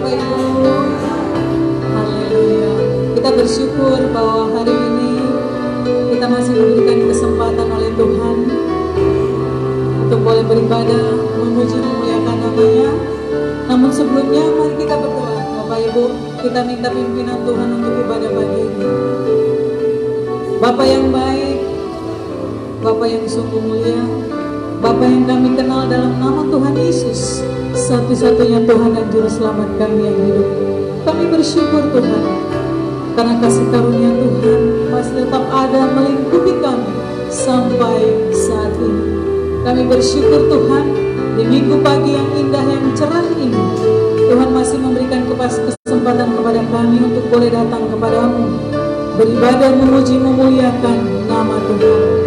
Bapak Ibu. Haleluya. Kita bersyukur bahwa hari ini kita masih diberikan kesempatan oleh Tuhan untuk boleh beribadah, memuji, memuliakan namanya. Namun sebelumnya mari kita berdoa. Bapak Ibu, kita minta pimpinan Tuhan untuk ibadah pagi ini. Bapak yang baik, Bapak yang sungguh mulia, Bapak yang kami kenal dalam nama Tuhan Yesus, satu-satunya Tuhan dan Juru Selamat kami yang hidup. Kami bersyukur Tuhan, karena kasih karunia Tuhan masih tetap ada melingkupi kami sampai saat ini. Kami bersyukur Tuhan, di minggu pagi yang indah yang cerah ini, Tuhan masih memberikan kesempatan kepada kami untuk boleh datang kepadamu, beribadah, memuji, memuliakan nama Tuhan.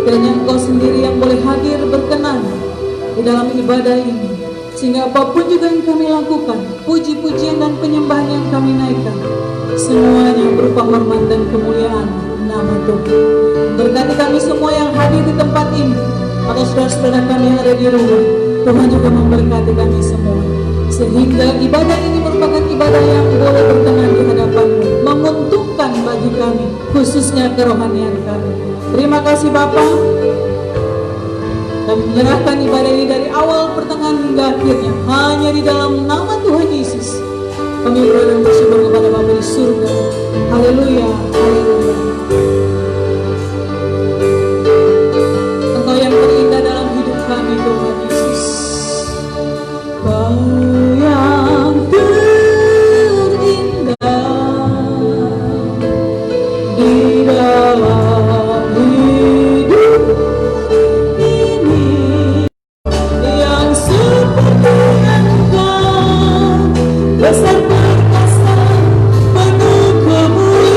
Kiranya Engkau sendiri yang boleh hadir berkenan di dalam ibadah ini, sehingga apapun juga yang kami lakukan, puji-pujian dan penyembahan yang kami naikkan, semuanya berupa hormat dan kemuliaan nama Tuhan. Berkati kami semua yang hadir di tempat ini, atau saudara-saudara kami yang ada di rumah. Tuhan juga memberkati kami semua, sehingga ibadah ini merupakan ibadah yang boleh berkenan di hadapan-Mu, menguntungkan bagi kami, khususnya kerohanian kami. Terima kasih Bapa. Kami menyerahkan ibadah ini dari awal, pertengahan hingga akhirnya hanya di dalam nama Tuhan Yesus. Kami berdoa dan bersyukur kepada Bapa di surga. Haleluya, haleluya. Engkau yang terindah dalam hidup kami Tuhan Yesus. Kau yang terindah di dalam hidup ini, yang seperti Engkau besar perkasa, penuh kemuliaan.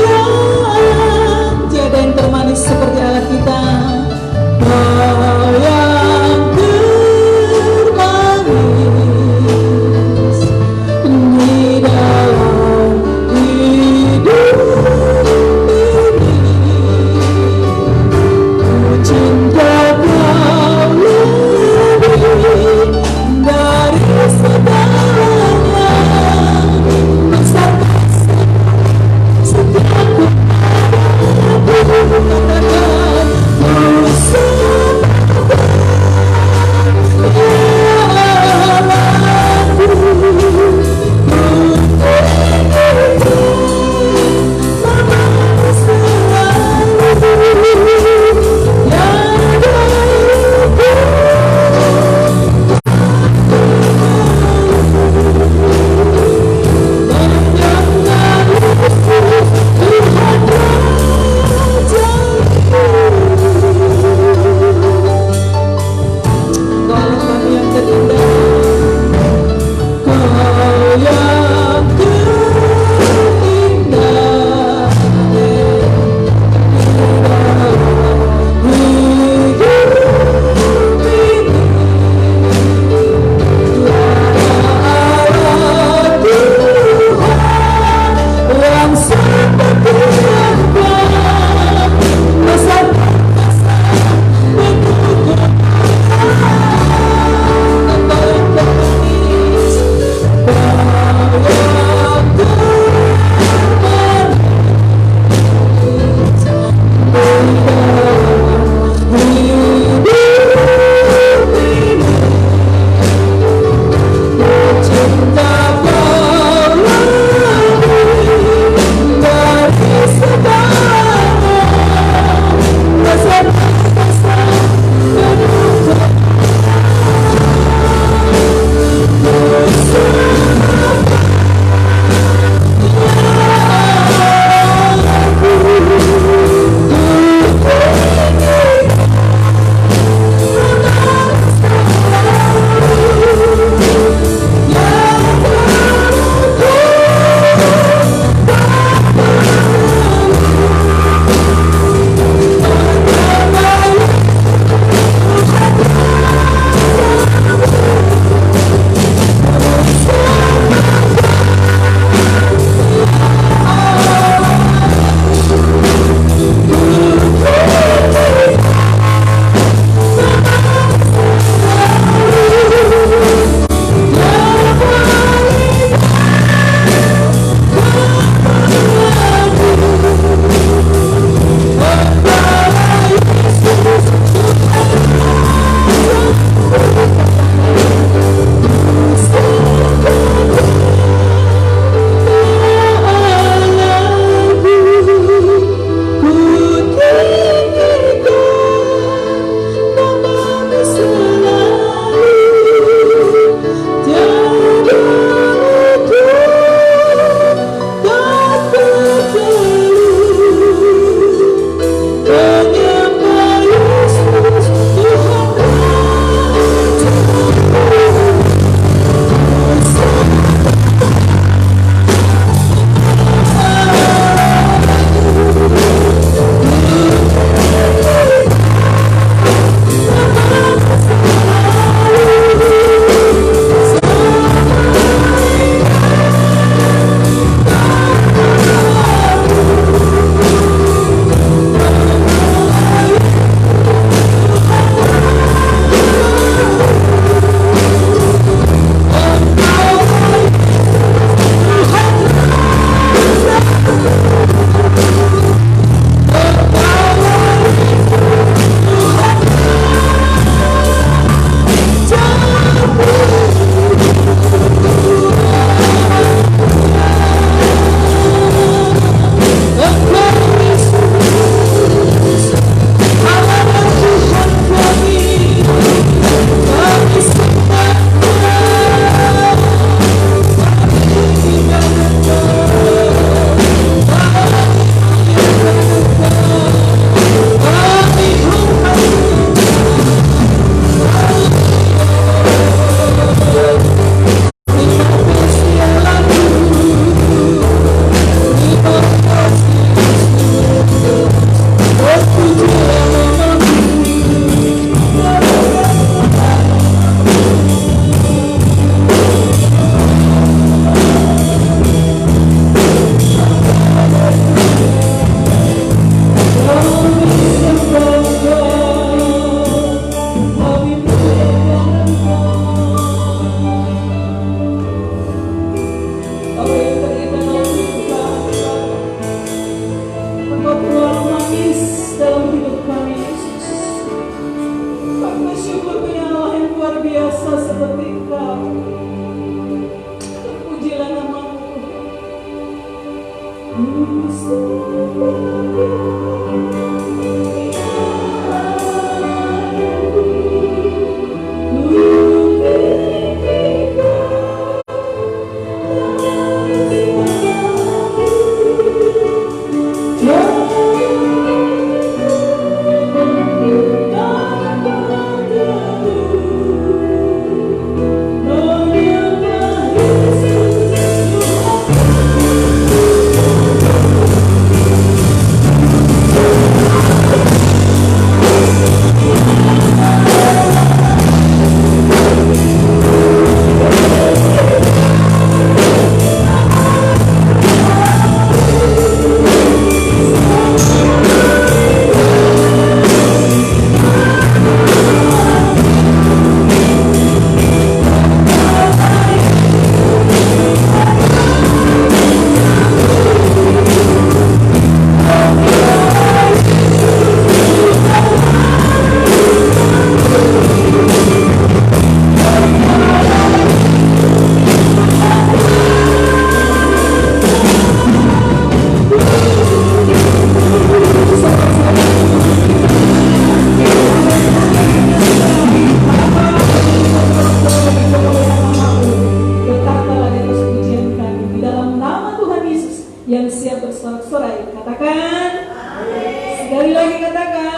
yang siap bersorak-sorai, katakan amin. Sekali lagi katakan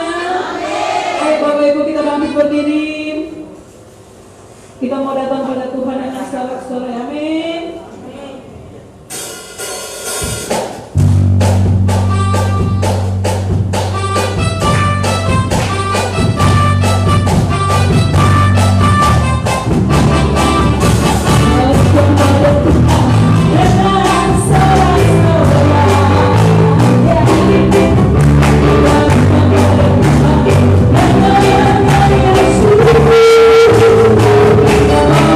amin. Ayo Bapak Ibu kita bangkit berdiri, kita mau datang pada Tuhan dengan sorak-sorai, amin. Oh,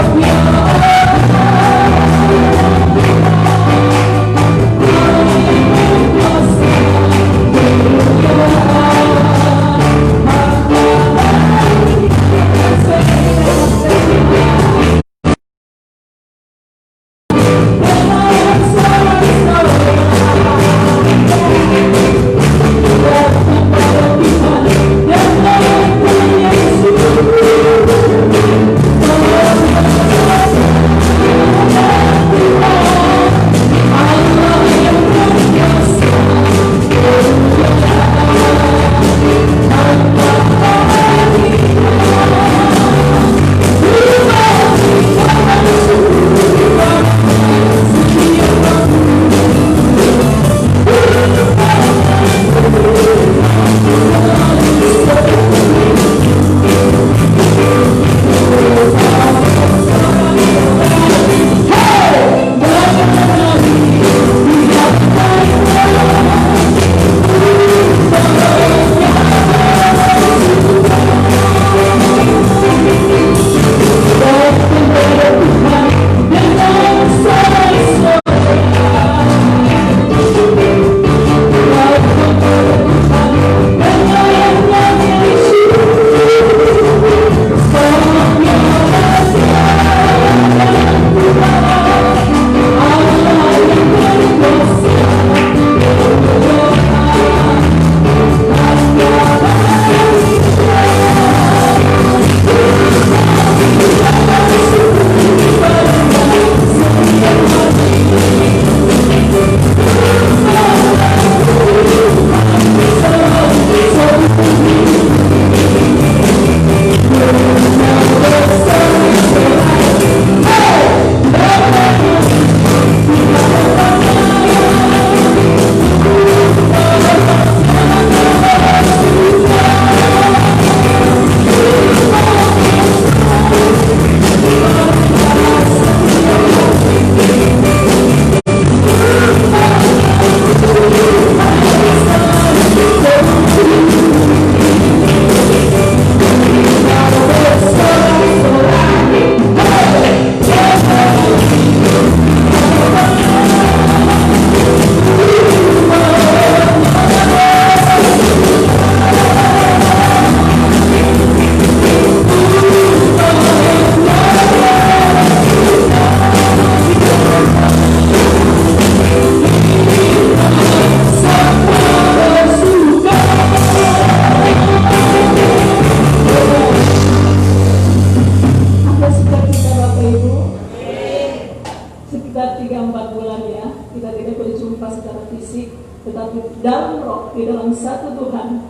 sudah 3-4 bulan ya, kita tidak berjumpa secara fisik, tetapi dalam roh, di dalam satu Tuhan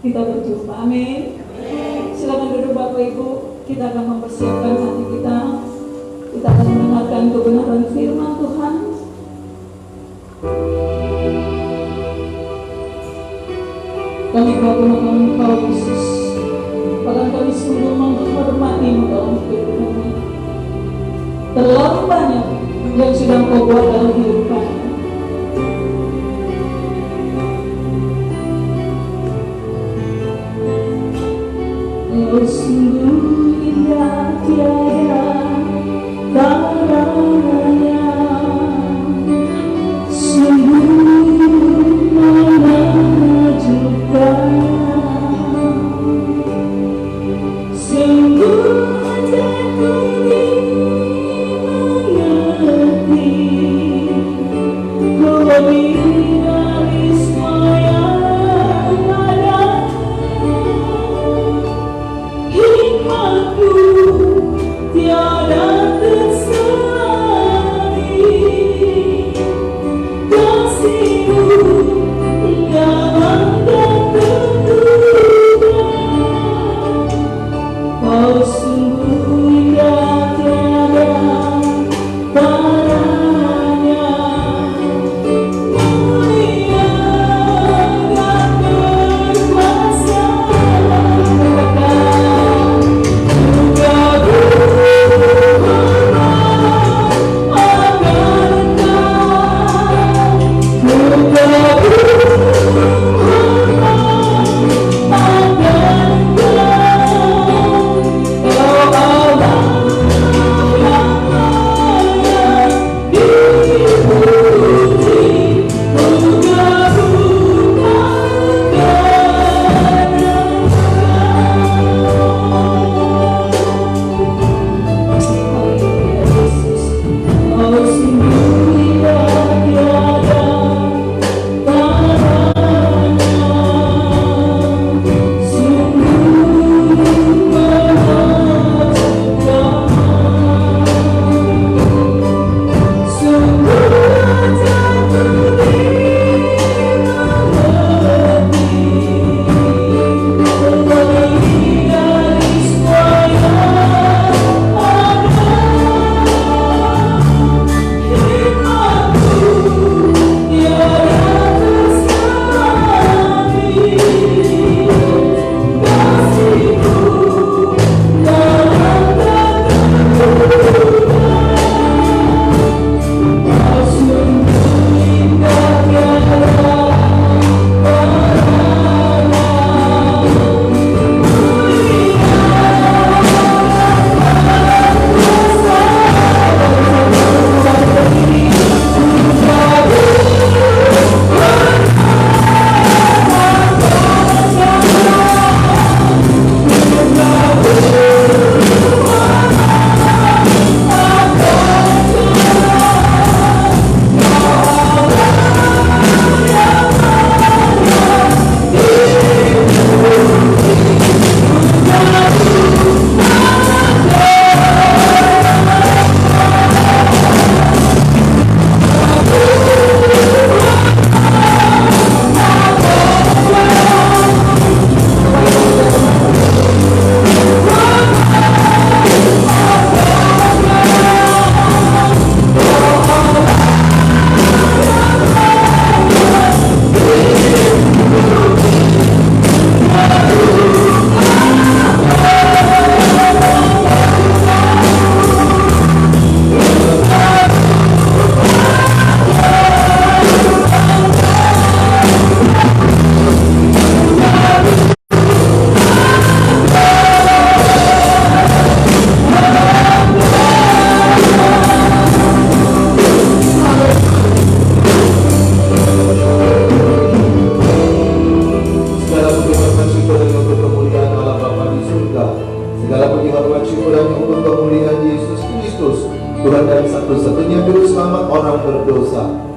kita berjumpa. Amin. Silakan duduk Bapak Ibu, kita akan mempersiapkan hati kita. Kita akan mendengarkan kebenaran firman Tuhan. Kami mengagungkan Engkau Yesus, bahkan kami sungguh menghormati-Mu dalam hidup kami. Terlalu banyak yang sudah Engkau buat dalam hidup kami. Engkau sungguh indah tiada tandanya, sungguh menakjubkan, sungguh hatiku dimengerti, kau lebih dari semua yang ada. Hikmatku tiada tersaing, kasih-Mu dalam keturunan. Kau sungguh indah tiada tandanya, mulia dan berkuasa.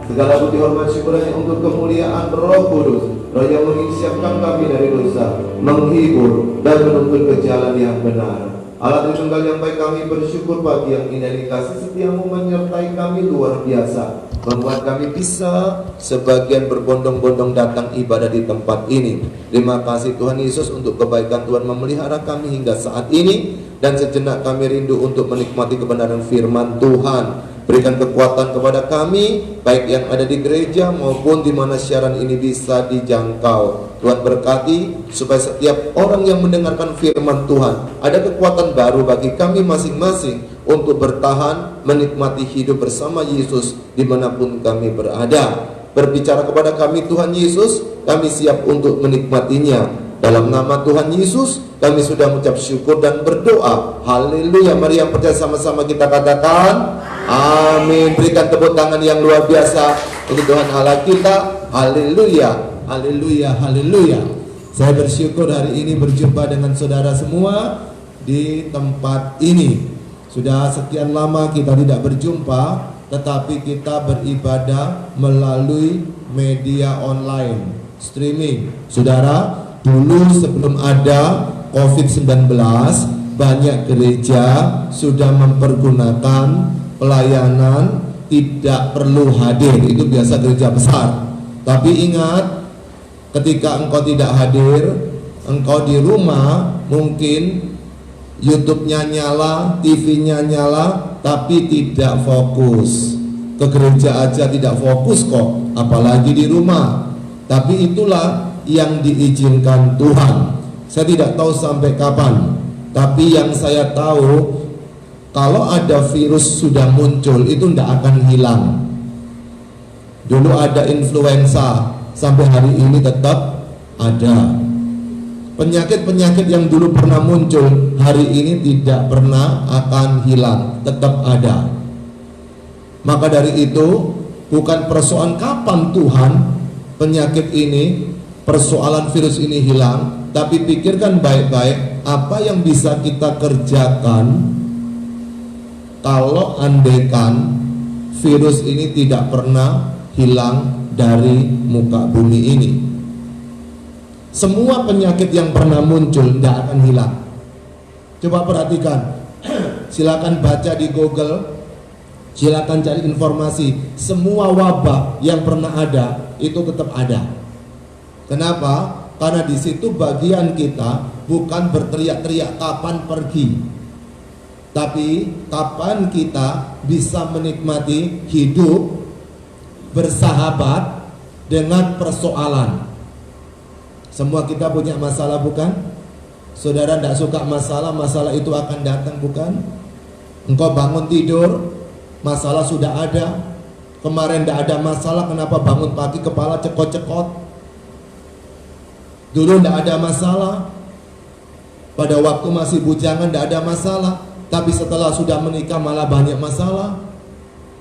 Segala puji hormat syukur hanya untuk kemuliaan Roh Kudus, Roh yang menyiapkan kami dari dosa, menghibur dan menuntun ke jalan yang benar. Allah Tritunggal yang baik, kami bersyukur pagi yang indah ini, kasih setiamu menyertai kami luar biasa, membuat kami bisa sebagian berbondong-bondong datang ibadah di tempat ini. Terima kasih Tuhan Yesus untuk kebaikan Tuhan memelihara kami hingga saat ini, dan sejenak kami rindu untuk menikmati kebenaran firman Tuhan. Berikan kekuatan kepada kami, baik yang ada di gereja maupun di mana siaran ini bisa dijangkau. Tuhan berkati supaya setiap orang yang mendengarkan firman Tuhan ada kekuatan baru bagi kami masing-masing untuk bertahan menikmati hidup bersama Yesus dimanapun kami berada. Berbicara kepada kami Tuhan Yesus, kami siap untuk menikmatinya. Dalam nama Tuhan Yesus kami sudah mengucap syukur dan berdoa. Haleluya. Mari yang percaya sama-sama kita katakan amin. Berikan tepuk tangan yang luar biasa untuk Tuhan Allah kita. Haleluya, haleluya, haleluya. Saya bersyukur hari ini berjumpa dengan saudara semua di tempat ini. Sudah sekian lama kita tidak berjumpa, tetapi kita beribadah melalui media online, streaming. Saudara, dulu sebelum ada COVID-19, banyak gereja sudah mempergunakan pelayanan tidak perlu hadir. Itu biasa gereja besar. Tapi ingat, ketika engkau tidak hadir, engkau di rumah, mungkin YouTube-nya nyala, TV-nya nyala, tapi tidak fokus. Ke gereja aja tidak fokus kok, apalagi di rumah. Tapi itulah yang diizinkan Tuhan. Saya tidak tahu sampai kapan, tapi yang saya tahu, kalau ada virus sudah muncul itu tidak akan hilang. Dulu ada influenza, sampai hari ini tetap ada. Penyakit-penyakit yang dulu pernah muncul, hari ini tidak pernah akan hilang, tetap ada. Maka dari itu, bukan persoalan kapan Tuhan penyakit ini, persoalan virus ini hilang, tapi pikirkan baik-baik apa yang bisa kita kerjakan kalau andaikan virus ini tidak pernah hilang dari muka bumi ini. Semua penyakit yang pernah muncul tidak akan hilang. Coba perhatikan, silakan baca di Google, silakan cari informasi. Semua wabah yang pernah ada itu tetap ada. Kenapa? Karena di situ bagian kita bukan berteriak-teriak kapan pergi, tapi kapan kita bisa menikmati hidup bersahabat dengan persoalan. Semua kita punya masalah, bukan? Saudara tidak suka masalah, masalah itu akan datang, bukan? Engkau bangun tidur, masalah sudah ada. Kemarin tidak ada masalah, kenapa bangun pagi kepala cekot-cekot? Dulu tidak ada masalah, pada waktu masih bujangan tidak ada masalah, tapi setelah sudah menikah malah banyak masalah.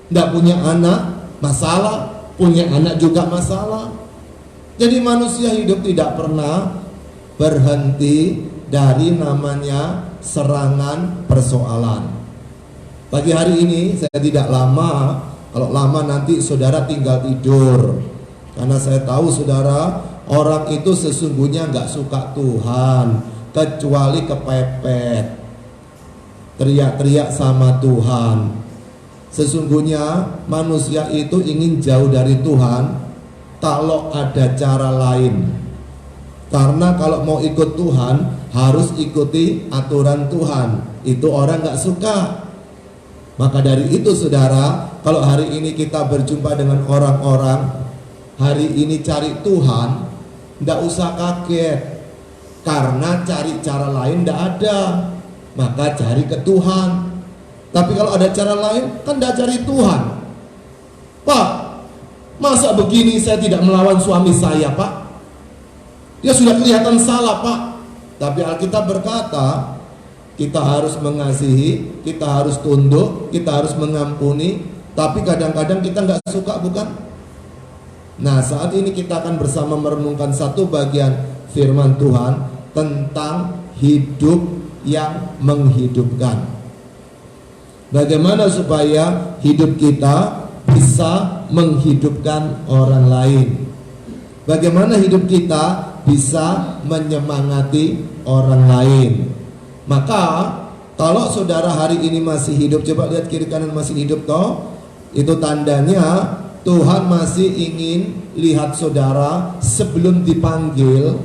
Tidak punya anak, masalah. Punya anak juga masalah. Jadi manusia hidup tidak pernah berhenti dari namanya serangan persoalan. Pagi hari ini saya tidak lama, kalau lama nanti saudara tinggal tidur. Karena saya tahu saudara, orang itu sesungguhnya nggak suka Tuhan, kecuali kepepet, teriak-teriak sama Tuhan. Sesungguhnya manusia itu ingin jauh dari Tuhan kalau ada cara lain. Karena kalau mau ikut Tuhan harus ikuti aturan Tuhan. Itu orang nggak suka. Maka dari itu saudara, kalau hari ini kita berjumpa dengan orang-orang hari ini cari Tuhan, tidak usah kaget, karena cari cara lain tidak ada, maka cari ke Tuhan. Tapi kalau ada cara lain, kan tidak cari Tuhan. Pak, masa begini saya tidak melawan suami saya, Pak? Dia sudah kelihatan salah, Pak. Tapi Alkitab berkata, kita harus mengasihi, kita harus tunduk, kita harus mengampuni. Tapi kadang-kadang kita nggak suka, bukan? Nah, saat ini kita akan bersama merenungkan satu bagian firman Tuhan tentang hidup yang menghidupkan. Bagaimana supaya hidup kita bisa menghidupkan orang lain? Bagaimana hidup kita bisa menyemangati orang lain? Maka Kalau saudara hari ini masih hidup, coba lihat kiri kanan masih hidup toh, itu tandanya Tuhan masih ingin lihat saudara. Sebelum dipanggil,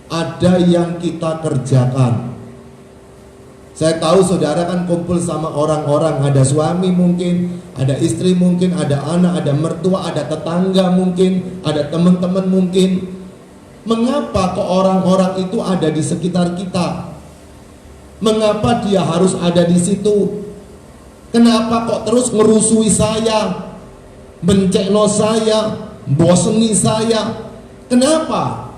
ada yang kita kerjakan. Saya tahu saudara kan kumpul sama orang-orang, ada suami mungkin, ada istri mungkin, ada anak, ada mertua, ada tetangga mungkin, ada teman-teman mungkin. Mengapa kok orang-orang itu ada di sekitar kita? Mengapa dia harus ada di situ? Kenapa kok terus ngerusui saya, mencekno saya, boseni saya? Kenapa?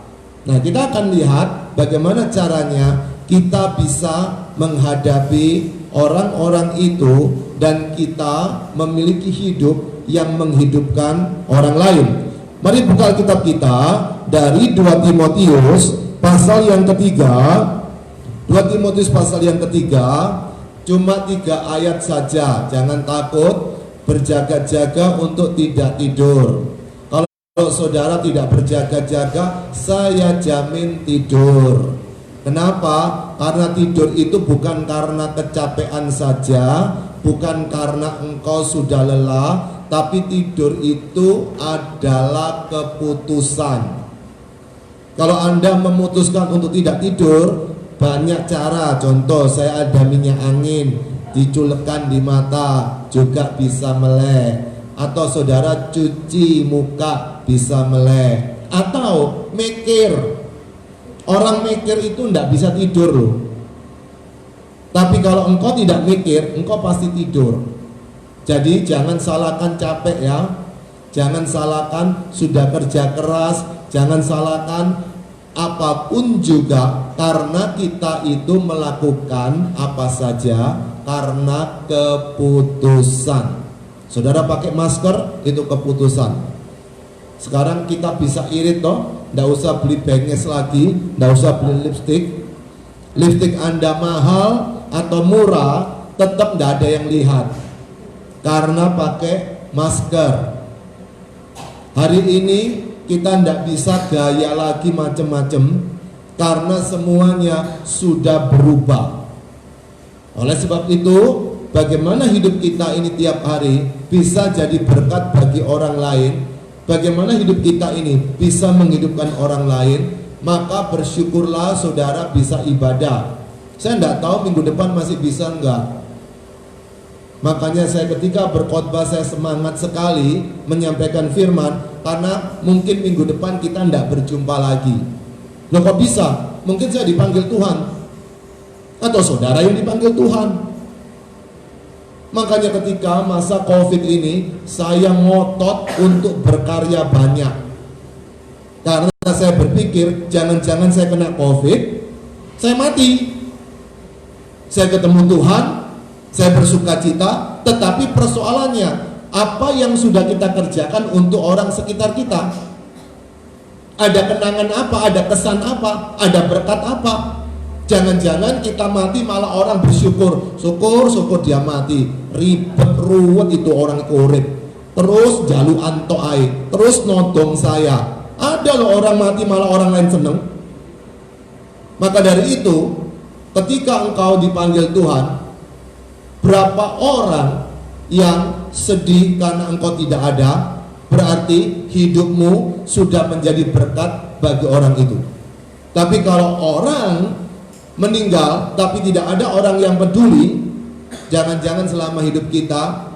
Nah, kita akan lihat bagaimana caranya kita bisa menghadapi orang-orang itu dan kita memiliki hidup yang menghidupkan orang lain. Mari buka Alkitab kita dari 2 Timotius pasal yang ketiga. 2 Timotius pasal yang ketiga, cuma 3 ayat saja. Jangan takut, berjaga-jaga untuk tidak tidur. Kalau saudara tidak berjaga-jaga, saya jamin tidur. Kenapa? Karena tidur itu bukan karena kecapean saja, bukan karena engkau sudah lelah, tapi tidur itu adalah keputusan. Kalau Anda memutuskan untuk tidak tidur, banyak cara. Contoh, saya ada minyak angin, diculekkan di mata juga bisa melek. Atau saudara cuci muka bisa melek. Atau mikir. Orang mikir itu tidak bisa tidur loh. Tapi kalau engkau tidak mikir, engkau pasti tidur. Jadi jangan salahkan capek ya. Jangan salahkan sudah kerja keras. Jangan salahkan apapun juga. Karena kita itu melakukan apa saja karena keputusan. Saudara pakai masker, itu keputusan. Sekarang kita bisa irit toh. Nggak usah beli benges lagi, nggak usah beli lipstick. Lipstick Anda mahal atau murah, tetap nggak ada yang lihat karena pakai masker. Hari ini kita nggak bisa gaya lagi macem-macem karena semuanya sudah berubah. Oleh sebab itu, bagaimana hidup kita ini tiap hari bisa jadi berkat bagi orang lain, bagaimana hidup kita ini bisa menghidupkan orang lain, maka bersyukurlah saudara bisa ibadah. Saya tidak tahu minggu depan masih bisa enggak. Makanya saya ketika berkhotbah saya semangat sekali menyampaikan firman, karena mungkin minggu depan kita tidak berjumpa lagi. Loh kok bisa? Mungkin saya dipanggil Tuhan, atau saudara yang dipanggil Tuhan. Makanya ketika masa COVID ini saya ngotot untuk berkarya banyak. Karena saya berpikir jangan-jangan saya kena COVID, saya mati. Saya ketemu Tuhan, saya bersuka cita, tetapi persoalannya apa yang sudah kita kerjakan untuk orang sekitar kita? Ada kenangan apa? Ada kesan apa? Ada berkat apa? Jangan-jangan kita mati malah orang bersyukur, syukur dia mati, ribet ruwet itu orang urip, terus jalu anto ae, terus nodong saya. Ada loh orang mati malah orang lain seneng. Maka dari itu, ketika engkau dipanggil Tuhan, berapa orang yang sedih karena engkau tidak ada, berarti hidupmu sudah menjadi berkat bagi orang itu. Tapi kalau orang meninggal tapi tidak ada orang yang peduli, jangan-jangan selama hidup kita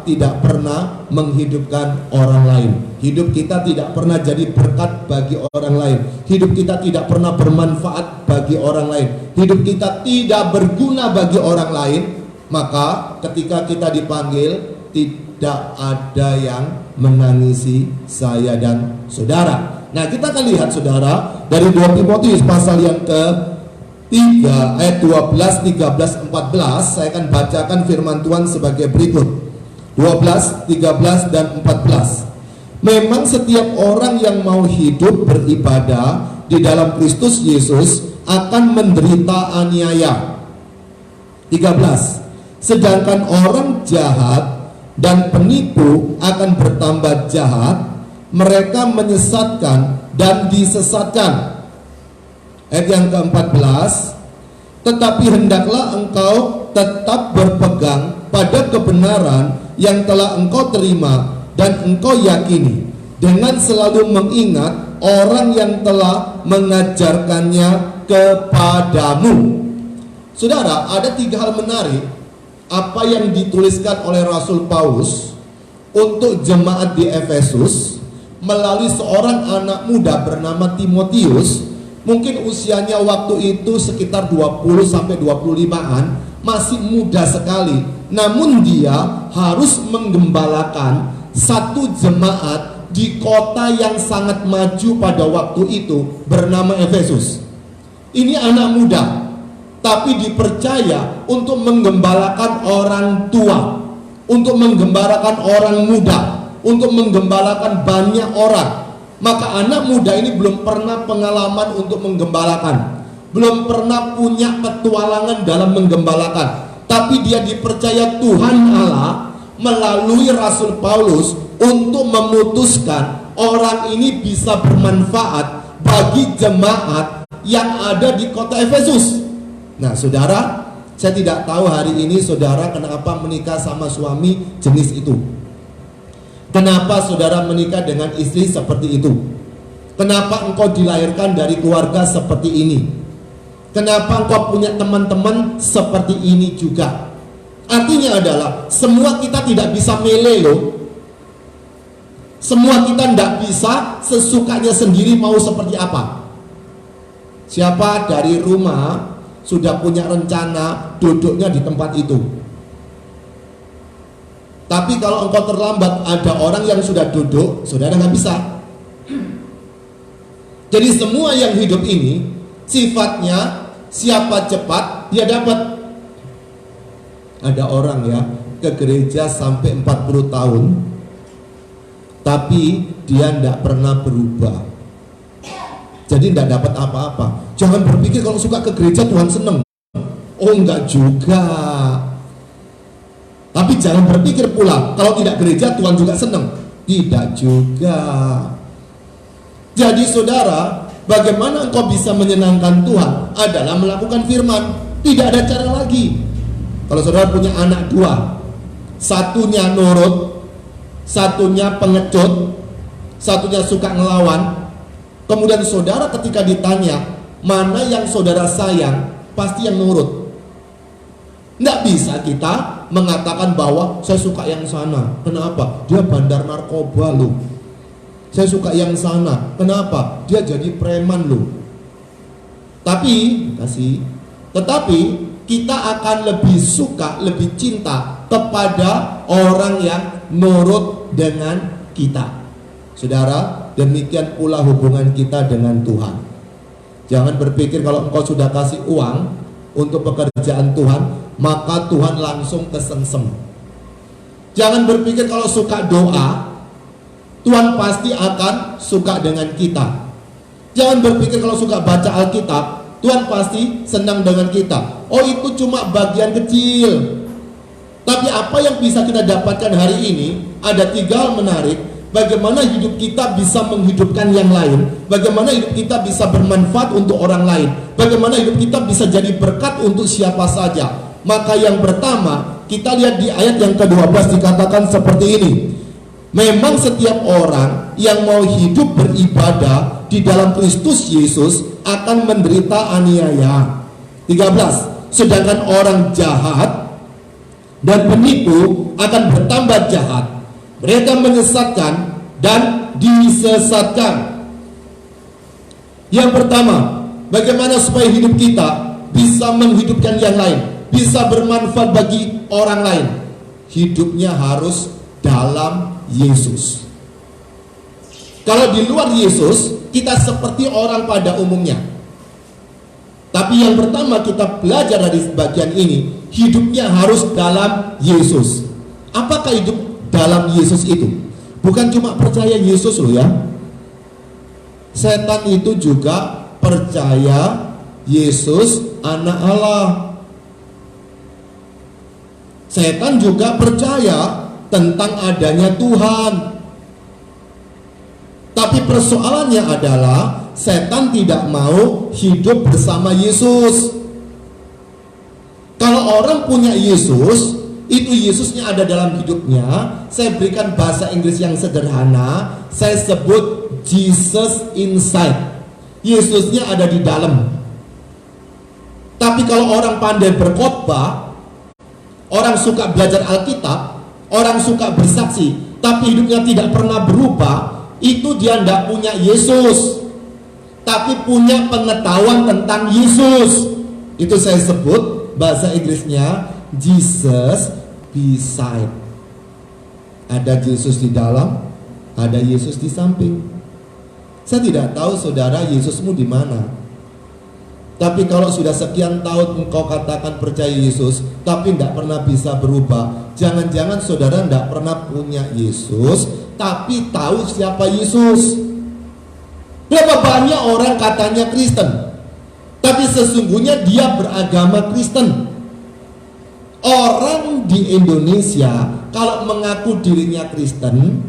tidak pernah menghidupkan orang lain. Hidup kita tidak pernah jadi berkat bagi orang lain. Hidup kita tidak pernah bermanfaat bagi orang lain. Hidup kita tidak berguna bagi orang lain. Maka ketika kita dipanggil, tidak ada yang menangisi saya dan saudara. Nah, kita akan lihat saudara dari 2 Timotius pasal yang ke-3 ayat 12, 13, 14. Saya akan bacakan firman Tuhan sebagai berikut. 12, 13 dan 14. Memang setiap orang yang mau hidup beribadah di dalam Kristus Yesus akan menderita aniaya. 13. Sedangkan orang jahat dan penipu akan bertambah jahat. Mereka menyesatkan dan disesatkan. Ayat yang ke-14. tetapi hendaklah engkau tetap berpegang pada kebenaran yang telah engkau terima dan engkau yakini, dengan selalu mengingat orang yang telah mengajarkannya kepadamu. Saudara, ada 3 hal menarik apa yang dituliskan oleh Rasul Paulus untuk jemaat di Efesus melalui seorang anak muda bernama Timotius. Mungkin usianya waktu itu sekitar 20-25an, masih muda sekali. Namun dia harus menggembalakan satu jemaat di kota yang sangat maju pada waktu itu bernama Efesus. Ini anak muda, tapi dipercaya untuk menggembalakan orang tua, untuk menggembalakan orang muda, untuk menggembalakan banyak orang. Maka anak muda ini belum pernah pengalaman untuk menggembalakan, belum pernah punya petualangan dalam menggembalakan, tapi dia dipercaya Tuhan Allah melalui Rasul Paulus untuk memutuskan orang ini bisa bermanfaat bagi jemaat yang ada di kota Efesus. Nah saudara, saya tidak tahu hari ini saudara kenapa menikah sama suami jenis itu. Kenapa saudara menikah dengan istri seperti itu? Kenapa engkau dilahirkan dari keluarga seperti ini? Kenapa engkau punya teman-teman seperti ini juga? Artinya adalah semua kita tidak bisa milih loh. Semua kita tidak bisa sesukanya sendiri mau seperti apa. Siapa dari rumah sudah punya rencana duduknya di tempat itu? Tapi kalau engkau terlambat, ada orang yang sudah duduk, saudara nggak bisa. Jadi semua yang hidup ini sifatnya siapa cepat dia dapat. Ada orang ya ke gereja sampai 40 tahun, tapi dia tidak pernah berubah. Jadi tidak dapat apa-apa. Jangan berpikir kalau suka ke gereja Tuhan seneng. Oh enggak juga. Tapi jangan berpikir pula kalau tidak gereja Tuhan juga senang. Tidak juga. Jadi saudara, bagaimana engkau bisa menyenangkan Tuhan adalah melakukan firman. Tidak ada cara lagi. Kalau saudara punya anak 2, satunya nurut, satunya pengecut, satunya suka ngelawan. Kemudian saudara ketika ditanya mana yang saudara sayang, pasti yang nurut. Tidak bisa kita mengatakan bahwa saya suka yang sana. Kenapa? Dia bandar narkoba loh. Saya suka yang sana. Kenapa? Dia jadi preman loh. Tetapi kita akan lebih suka, lebih cinta kepada orang yang nurut dengan kita. Saudara, demikian pula hubungan kita dengan Tuhan. Jangan berpikir kalau engkau sudah kasih uang untuk pekerjaan Tuhan, maka Tuhan langsung kesengsem. Jangan berpikir kalau suka doa, Tuhan pasti akan suka dengan kita. Jangan berpikir kalau suka baca Alkitab, Tuhan pasti senang dengan kita. Oh itu cuma bagian kecil. Tapi apa yang bisa kita dapatkan hari ini, ada 3 hal menarik. Bagaimana hidup kita bisa menghidupkan yang lain, bagaimana hidup kita bisa bermanfaat untuk orang lain, bagaimana hidup kita bisa jadi berkat untuk siapa saja. Maka yang pertama, kita lihat di ayat yang ke-12 dikatakan seperti ini. Memang setiap orang yang mau hidup beribadah di dalam Kristus Yesus akan menderita aniaya. 13. Sedangkan orang jahat dan penipu akan bertambah jahat. Mereka menyesatkan dan disesatkan. Yang pertama, bagaimana supaya hidup kita bisa menghidupkan yang lain, bisa bermanfaat bagi orang lain? Hidupnya harus dalam Yesus. Kalau di luar Yesus, kita seperti orang pada umumnya. Tapi yang pertama kita belajar dari bagian ini, hidupnya harus dalam Yesus. Apakah hidup dalam Yesus itu? Bukan cuma percaya Yesus loh ya. Setan itu juga percaya Yesus anak Allah. Setan juga percaya tentang adanya Tuhan. Tapi persoalannya adalah setan tidak mau hidup bersama Yesus. Kalau orang punya Yesus, itu Yesusnya ada dalam hidupnya. Saya berikan bahasa Inggris yang sederhana, saya sebut Jesus inside. Yesusnya ada di dalam. Tapi kalau orang pandai berkhotbah, orang suka belajar Alkitab, orang suka bersaksi, tapi hidupnya tidak pernah berubah, itu dia tidak punya Yesus, tapi punya pengetahuan tentang Yesus. Itu saya sebut bahasa Inggrisnya Jesus beside. Ada Yesus di dalam, ada Yesus di samping. Saya tidak tahu saudara Yesusmu di mana. Tapi kalau sudah sekian tahun engkau katakan percaya Yesus, tapi tidak pernah bisa berubah, jangan-jangan saudara tidak pernah punya Yesus, tapi tahu siapa Yesus. Berapa banyak orang katanya Kristen, tapi sesungguhnya dia beragama Kristen. Orang di Indonesia kalau mengaku dirinya Kristen,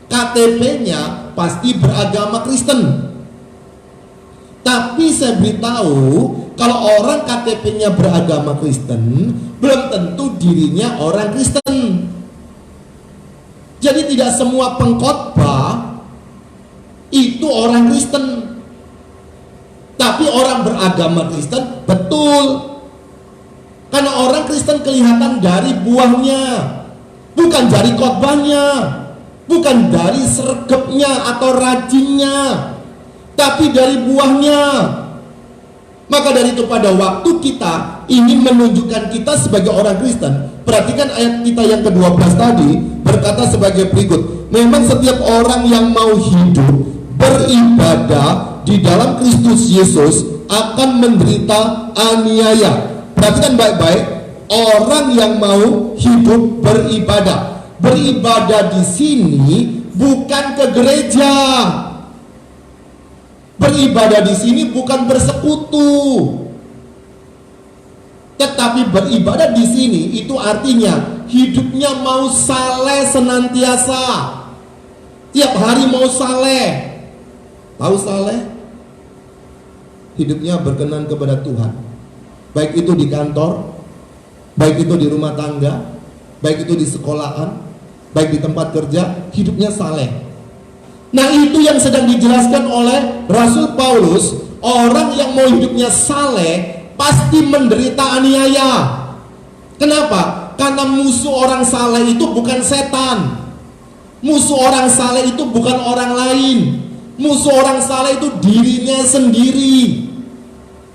KTP-nya pasti beragama Kristen. Tapi saya beritahu, kalau orang KTP-nya beragama Kristen, belum tentu dirinya orang Kristen. Jadi tidak semua pengkhotbah itu orang Kristen. Tapi orang beragama Kristen betul. Karena orang Kristen kelihatan dari buahnya, bukan dari khotbahnya, bukan dari sregepnya atau rajinnya, tapi dari buahnya. Maka dari itu pada waktu kita ingin menunjukkan kita sebagai orang Kristen, perhatikan ayat kita yang ke-12 tadi berkata sebagai berikut. Memang setiap orang yang mau hidup beribadah di dalam Kristus Yesus akan menderita aniaya. Perhatikan baik-baik, orang yang mau hidup beribadah. Beribadah di sini bukan ke gereja. Beribadah di sini bukan bersekutu, tetapi beribadah di sini itu artinya hidupnya mau saleh senantiasa. Tiap hari mau saleh. Tahu saleh? Hidupnya berkenan kepada Tuhan. Baik itu di kantor, baik itu di rumah tangga, baik itu di sekolahan, baik di tempat kerja, hidupnya saleh. Nah, itu yang sedang dijelaskan oleh Rasul Paulus. Orang yang mau hidupnya saleh pasti menderita aniaya. Kenapa? Karena musuh orang saleh itu bukan setan. Musuh orang saleh itu bukan orang lain. Musuh orang saleh itu dirinya sendiri.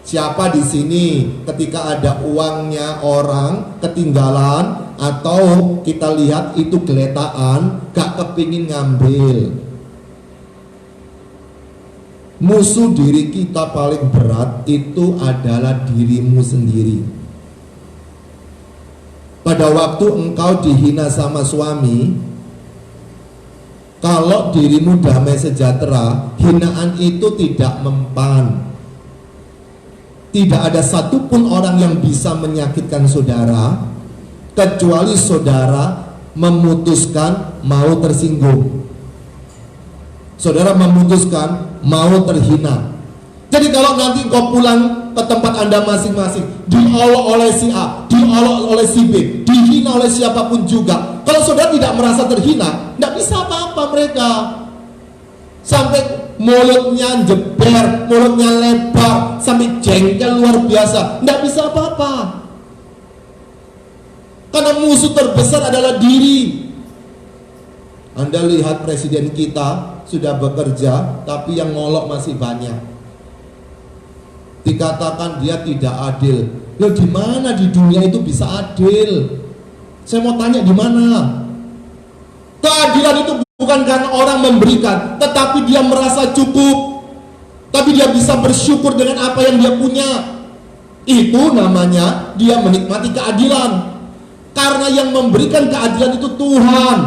Siapa di sini ketika ada uangnya orang ketinggalan atau kita lihat itu geletaan, gak kepingin ngambil? Musuh diri kita paling berat itu adalah dirimu sendiri. Pada waktu engkau dihina sama suami, kalau dirimu damai sejahtera, hinaan itu tidak mempan. Tidak ada satupun orang yang bisa menyakitkan saudara, kecuali saudara memutuskan mau tersinggung. Saudara memutuskan mau terhina. Jadi kalau nanti kau pulang ke tempat Anda masing-masing, diolok oleh si A, diolok oleh si B, dihina oleh siapapun juga, kalau saudara tidak merasa terhina, tidak bisa apa-apa mereka. Sampai mulutnya jeber, mulutnya lebar, sampai jengkel luar biasa, tidak bisa apa-apa. Karena musuh terbesar adalah diri. Anda lihat presiden kita sudah bekerja, tapi yang ngolok masih banyak. Dikatakan dia tidak adil. Loh, di mana di dunia itu bisa adil? Saya mau tanya di mana? Keadilan itu bukan karena orang memberikan, tetapi dia merasa cukup, tapi dia bisa bersyukur dengan apa yang dia punya. Itu namanya dia menikmati keadilan. Karena yang memberikan keadilan itu Tuhan.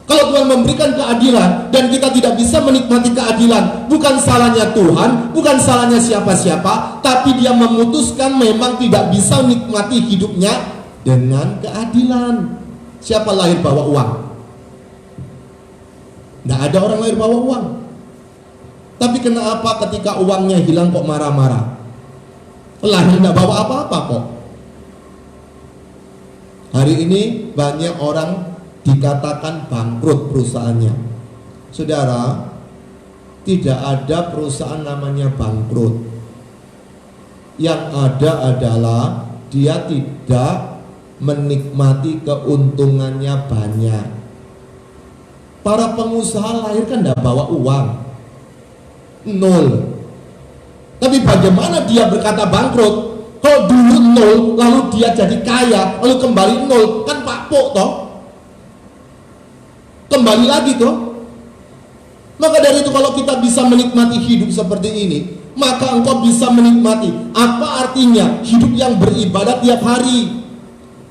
Kalau Tuhan memberikan keadilan dan kita tidak bisa menikmati keadilan, bukan salahnya Tuhan, bukan salahnya siapa-siapa, tapi dia memutuskan memang tidak bisa menikmati hidupnya dengan keadilan. Siapa lahir bawa uang? Tidak ada orang lahir bawa uang. Tapi kenapa ketika uangnya hilang kok marah-marah? Lahir tidak bawa apa-apa kok. Hari ini banyak orang dikatakan bangkrut perusahaannya. Saudara, tidak ada perusahaan namanya bangkrut. Yang ada adalah dia tidak menikmati keuntungannya banyak. Para pengusaha lahir kan tidak bawa uang, nol. Tapi bagaimana dia berkata bangkrut? Kalau dulu nol, lalu dia jadi kaya, lalu kembali nol, kan Pak Pok toh? Kembali lagi toh? Maka dari itu kalau kita bisa menikmati hidup seperti ini, maka engkau bisa menikmati. Apa artinya hidup yang beribadat tiap hari?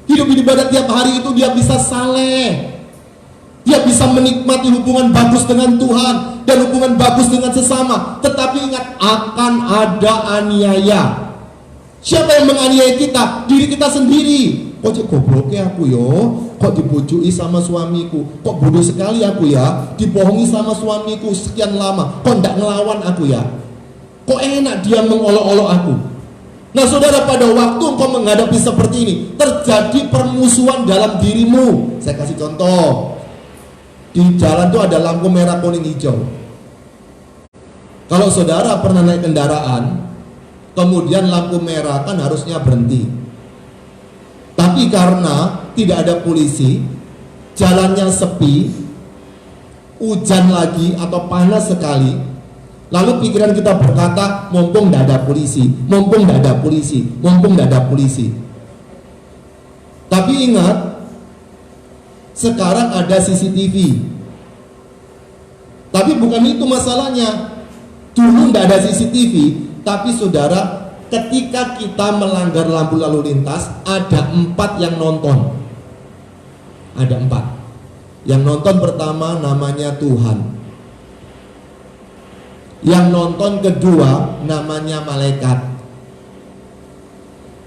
Hidup beribadat tiap hari itu dia bisa saleh. Dia bisa menikmati hubungan bagus dengan Tuhan dan hubungan bagus dengan sesama. Tetapi ingat, akan ada aniaya. Siapa yang menganiaya kita? Diri kita sendiri. Kok cek gobloknya aku yo? Kok dibujui sama suamiku? Kok bodoh sekali aku ya? Dibohongi sama suamiku sekian lama. Kok ndak ngelawan aku ya? Kok enak dia mengolok-olok aku? Nah saudara, pada waktu engkau menghadapi seperti ini, terjadi permusuhan dalam dirimu. Saya kasih contoh. Di jalan itu ada lampu merah, kuning, hijau. Kalau saudara pernah naik kendaraan, kemudian lampu merah, kan harusnya berhenti. Tapi karena tidak ada polisi, jalannya sepi, hujan lagi atau panas sekali, lalu pikiran kita berkata, mumpung tidak ada polisi, mumpung tidak ada polisi, mumpung tidak ada polisi. Tapi ingat, sekarang ada CCTV. Tapi bukan itu masalahnya. Dulu tidak ada CCTV, tapi saudara, ketika kita melanggar lampu lalu lintas, ada 4 yang nonton. Ada 4. Yang nonton pertama namanya Tuhan. Yang nonton kedua namanya malaikat.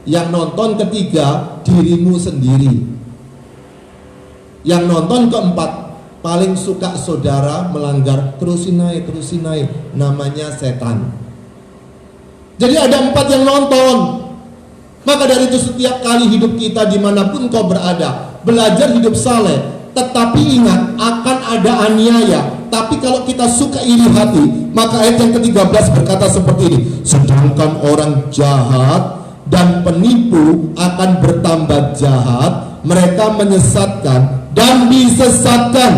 Yang nonton ketiga dirimu sendiri. Yang nonton keempat, paling suka saudara melanggar, terusin naik, namanya setan. Jadi ada 4 yang nonton. Maka dari itu setiap kali hidup kita dimanapun kau berada, belajar hidup saleh. Tetapi ingat, akan ada aniaya. Tapi kalau kita suka iri hati, maka ayat yang ke-13 berkata seperti ini. Sedangkan orang jahat dan penipu akan bertambah jahat, mereka menyesatkan dan disesatkan.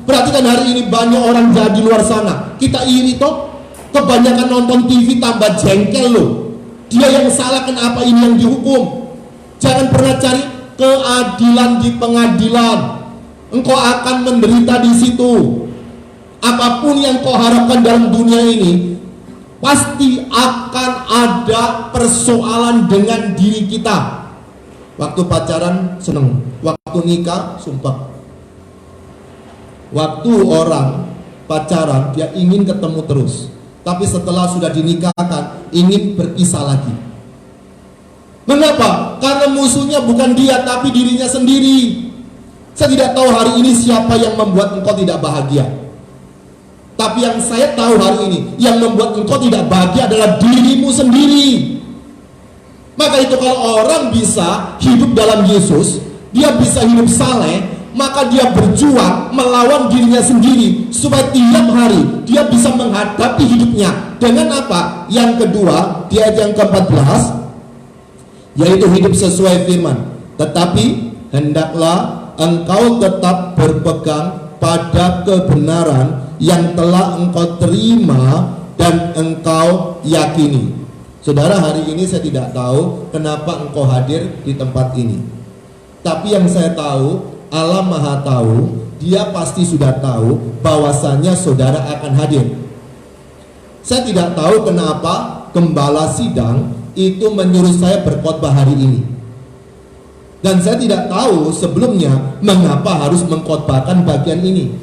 Perhatikan, hari ini banyak orang jahat di luar sana. Kita iri toh. Kebanyakan nonton TV tambah jengkel loh. Dia yang salah, kenapa ini yang dihukum? Jangan pernah cari keadilan di pengadilan. Engkau akan menderita di situ. Apapun yang kau harapkan dalam dunia ini, pasti akan ada persoalan dengan diri kita. Waktu pacaran seneng, waktu nikah sumpah. Waktu orang pacaran dia ingin ketemu terus, tapi setelah sudah dinikahkan ingin berpisah lagi. Mengapa? Karena musuhnya bukan dia, tapi dirinya sendiri. Saya tidak tahu hari ini siapa yang membuat engkau tidak bahagia. Tapi yang saya tahu hari ini, yang membuat engkau tidak bahagia adalah dirimu sendiri. Maka itu kalau orang bisa hidup dalam Yesus, dia bisa hidup saleh, maka dia berjuang melawan dirinya sendiri supaya tiap hari dia bisa menghadapi hidupnya dengan apa? Yang kedua, di ayat yang ke-14, yaitu hidup sesuai firman. Tetapi hendaklah engkau tetap berpegang pada kebenaran yang telah engkau terima dan engkau yakini. Saudara, hari ini saya tidak tahu kenapa engkau hadir di tempat ini. Tapi yang saya tahu, Allah Maha tahu, Dia pasti sudah tahu bahwasannya saudara akan hadir. Saya tidak tahu kenapa gembala sidang itu menyuruh saya berkhotbah hari ini. Dan saya tidak tahu sebelumnya mengapa harus mengkhotbahkan bagian ini.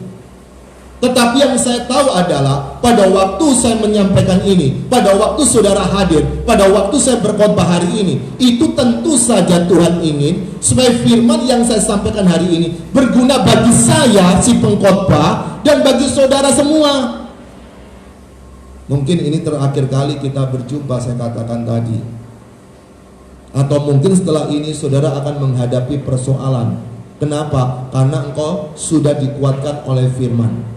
Tetapi yang saya tahu adalah pada waktu saya menyampaikan ini, pada waktu saudara hadir, pada waktu saya berkhotbah hari ini, itu tentu saja Tuhan ingin supaya firman yang saya sampaikan hari ini berguna bagi saya si pengkhotbah dan bagi saudara semua. Mungkin ini terakhir kali kita berjumpa, saya katakan tadi. Atau mungkin setelah ini saudara akan menghadapi persoalan. Kenapa? Karena engkau sudah dikuatkan oleh firman.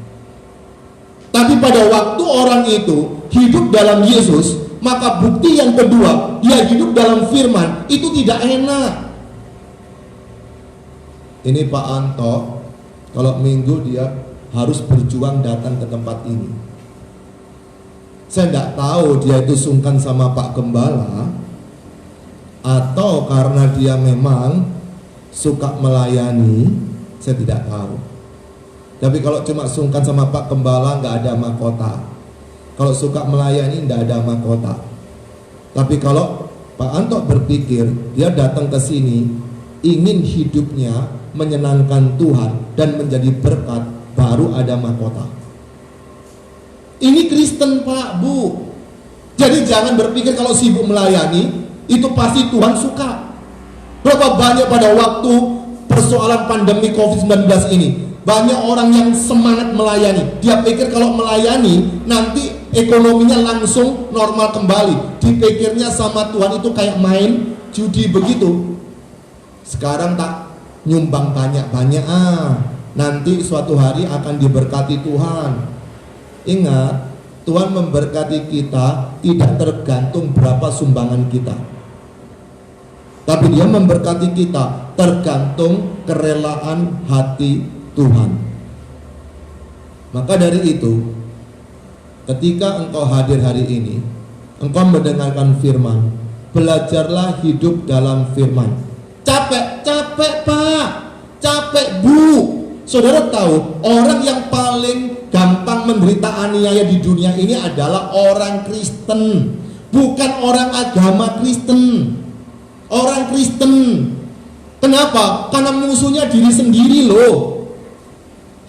Tapi pada waktu orang itu hidup dalam Yesus, maka bukti yang kedua, dia hidup dalam firman, itu tidak enak. Ini Pak Anto, kalau minggu dia harus berjuang datang ke tempat ini. Saya tidak tahu dia itu sungkan sama Pak Gembala, atau karena dia memang suka melayani, saya tidak tahu. Tapi kalau cuma sungkan sama Pak Gembala, nggak ada mahkota. Kalau suka melayani, nggak ada mahkota. Tapi kalau Pak Anto berpikir dia datang ke sini ingin hidupnya menyenangkan Tuhan dan menjadi berkat, baru ada mahkota. Ini Kristen Pak, Bu. Jadi jangan berpikir kalau sibuk melayani itu pasti Tuhan suka. Berapa banyak pada waktu persoalan pandemi COVID-19 ini, banyak orang yang semangat melayani. Dia pikir kalau melayani nanti ekonominya langsung normal kembali. Dipikirnya sama Tuhan itu kayak main judi begitu. Sekarang tak nyumbang banyak-banyak, nanti suatu hari akan diberkati Tuhan. Ingat, Tuhan memberkati kita tidak tergantung berapa sumbangan kita, tapi Dia memberkati kita tergantung kerelaan hati Tuhan. Maka dari itu, ketika engkau hadir hari ini, engkau mendengarkan firman, belajarlah hidup dalam firman. Capek Pak, capek Bu. Saudara tahu, orang yang paling gampang menderita aniaya di dunia ini adalah orang Kristen, bukan orang agama Kristen. Orang Kristen. Kenapa? Karena musuhnya diri sendiri loh.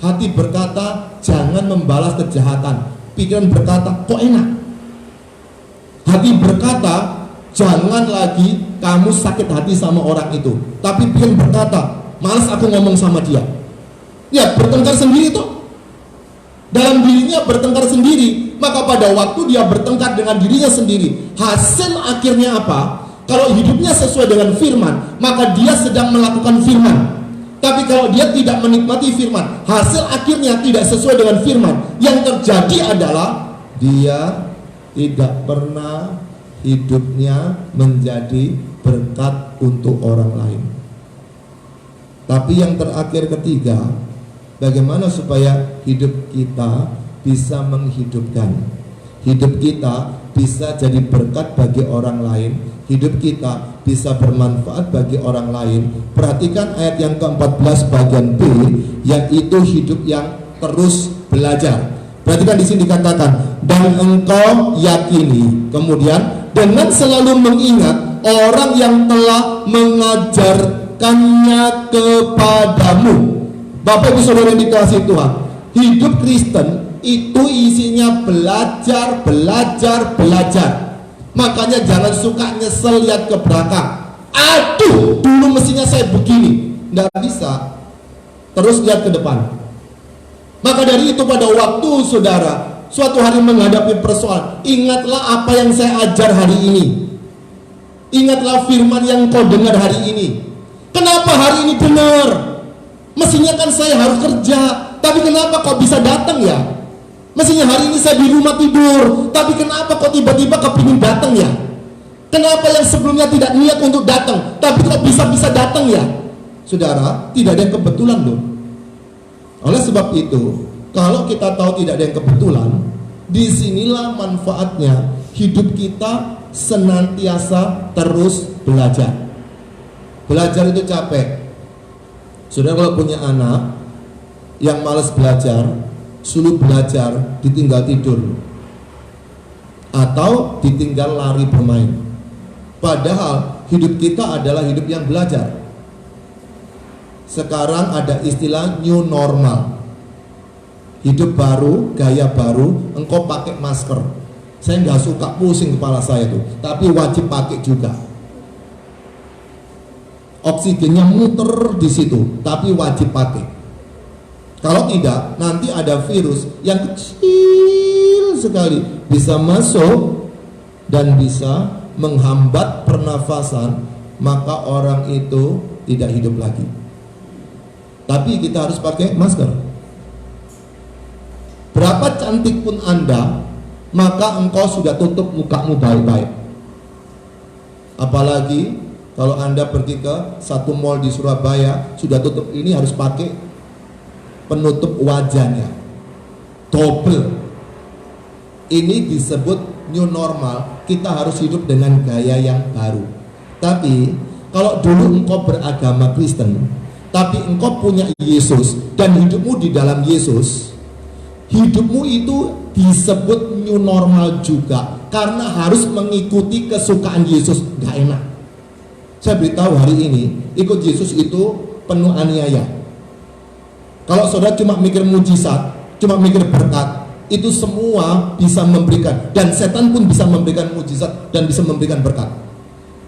Hati berkata, jangan membalas kejahatan. Pikiran berkata, kok enak. Hati berkata, jangan lagi kamu sakit hati sama orang itu. Tapi pikiran berkata, malas aku ngomong sama dia. Ya, bertengkar sendiri toh. Dalam dirinya bertengkar sendiri. Maka pada waktu dia bertengkar dengan dirinya sendiri, hasil akhirnya apa? Kalau hidupnya sesuai dengan firman, maka dia sedang melakukan firman. Tapi kalau dia tidak menikmati firman, hasil akhirnya tidak sesuai dengan firman. Yang terjadi adalah dia tidak pernah hidupnya menjadi berkat untuk orang lain. Tapi yang terakhir ketiga, bagaimana supaya hidup kita bisa menghidupkan, hidup kita bisa jadi berkat bagi orang lain, hidup kita bisa bermanfaat bagi orang lain. Perhatikan ayat yang ke-14 bagian B, yaitu hidup yang terus belajar. Perhatikan di sini dikatakan, dan engkau yakini, kemudian dengan selalu mengingat orang yang telah mengajarkannya kepadamu. Bapak Ibu Saudara yang dikasihi Tuhan, hidup Kristen itu isinya belajar. Makanya jangan suka nyesel lihat ke belakang. Aduh, dulu mestinya saya begini. Nggak bisa. Terus lihat ke depan. Maka dari itu pada waktu saudara suatu hari menghadapi persoalan, ingatlah apa yang saya ajar hari ini. Ingatlah firman yang kau dengar hari ini. Kenapa hari ini benar? Mestinya kan saya harus kerja, tapi kenapa kok bisa datang ya? Mestinya hari ini saya di rumah tidur, tapi kenapa kok tiba-tiba kepingin datang ya? Kenapa yang sebelumnya tidak niat untuk datang, tapi kok bisa-bisa datang ya? Saudara, tidak ada yang kebetulan loh. Oleh sebab itu, kalau kita tahu tidak ada yang kebetulan, disinilah manfaatnya hidup kita senantiasa terus belajar. Belajar itu capek. Saudara kalau punya anak yang malas belajar, suruh belajar, ditinggal tidur atau ditinggal lari bermain. Padahal hidup kita adalah hidup yang belajar. Sekarang ada istilah new normal. Hidup baru, gaya baru, engkau pakai masker. Saya nggak suka, pusing kepala saya tuh, tapi wajib pakai juga. Oksigennya muter di situ, tapi wajib pakai. Kalau tidak, nanti ada virus yang kecil sekali bisa masuk dan bisa menghambat pernafasan, maka orang itu tidak hidup lagi. Tapi kita harus pakai masker. Berapa cantik pun Anda, maka engkau sudah tutup mukamu baik-baik. Apalagi kalau Anda pergi ke satu mall di Surabaya, sudah tutup, ini harus pakai penutup wajahnya double. Ini disebut new normal. Kita harus hidup dengan gaya yang baru. Tapi kalau dulu engkau beragama Kristen, tapi engkau punya Yesus dan hidupmu di dalam Yesus, hidupmu itu disebut new normal juga, karena harus mengikuti kesukaan Yesus. Gak enak. Saya beritahu hari ini, ikut Yesus itu penuh aniaya. Kalau saudara cuma mikir mujizat, cuma mikir berkat, itu semua bisa memberikan, dan setan pun bisa memberikan mujizat dan bisa memberikan berkat.